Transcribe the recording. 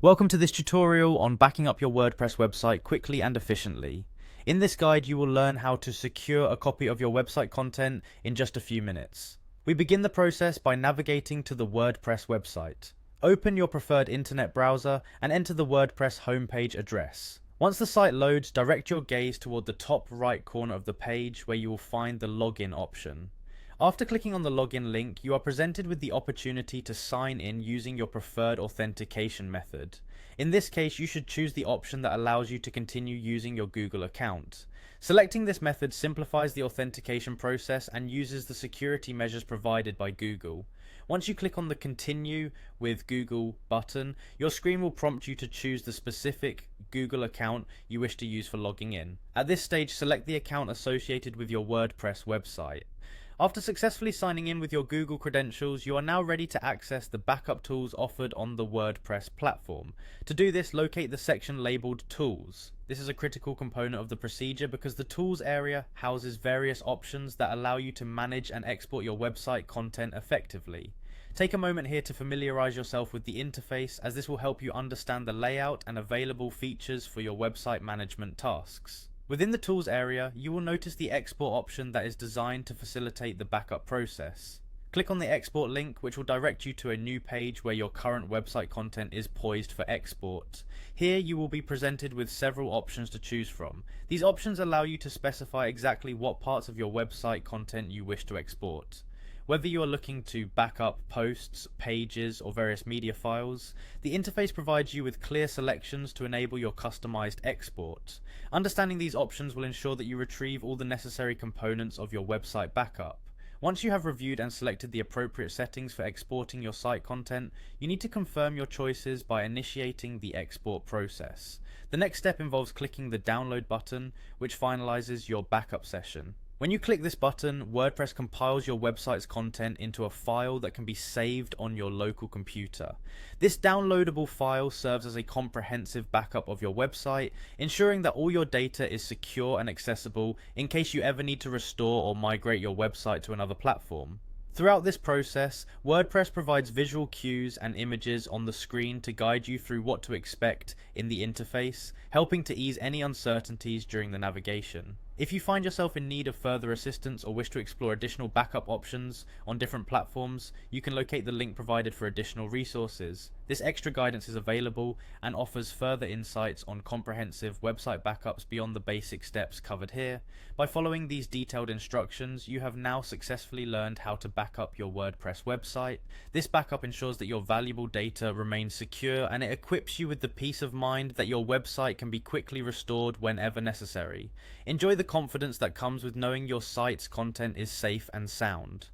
Welcome to this tutorial on backing up your WordPress website quickly and efficiently. In this guide, you will learn how to secure a copy of your website content in just a few minutes. We begin the process by navigating to the WordPress website. Open your preferred internet browser and enter the WordPress homepage address. Once the site loads, direct your gaze toward the top right corner of the page where you will find the login option. After clicking on the login link, you are presented with the opportunity to sign in using your preferred authentication method. In this case, you should choose the option that allows you to continue using your Google account. Selecting this method simplifies the authentication process and uses the security measures provided by Google. Once you click on the Continue with Google button, your screen will prompt you to choose the specific Google account you wish to use for logging in. At this stage, select the account associated with your WordPress website. After successfully signing in with your Google credentials, you are now ready to access the backup tools offered on the WordPress platform. To do this, locate the section labeled Tools. This is a critical component of the procedure because the Tools area houses various options that allow you to manage and export your website content effectively. Take a moment here to familiarize yourself with the interface, as this will help you understand the layout and available features for your website management tasks. Within the Tools area, you will notice the export option that is designed to facilitate the backup process. Click on the export link, which will direct you to a new page where your current website content is poised for export. Here you will be presented with several options to choose from. These options allow you to specify exactly what parts of your website content you wish to export. Whether you are looking to back up posts, pages, or various media files, the interface provides you with clear selections to enable your customized export. Understanding these options will ensure that you retrieve all the necessary components of your website backup. Once you have reviewed and selected the appropriate settings for exporting your site content, you need to confirm your choices by initiating the export process. The next step involves clicking the download button, which finalizes your backup session. When you click this button, WordPress compiles your website's content into a file that can be saved on your local computer. This downloadable file serves as a comprehensive backup of your website, ensuring that all your data is secure and accessible in case you ever need to restore or migrate your website to another platform. Throughout this process, WordPress provides visual cues and images on the screen to guide you through what to expect in the interface, helping to ease any uncertainties during the navigation. If you find yourself in need of further assistance or wish to explore additional backup options on different platforms, you can locate the link provided for additional resources. This extra guidance is available and offers further insights on comprehensive website backups beyond the basic steps covered here. By following these detailed instructions, you have now successfully learned how to back up your WordPress website. This backup ensures that your valuable data remains secure, and it equips you with the peace of mind that your website can be quickly restored whenever necessary. Enjoy the confidence that comes with knowing your site's content is safe and sound.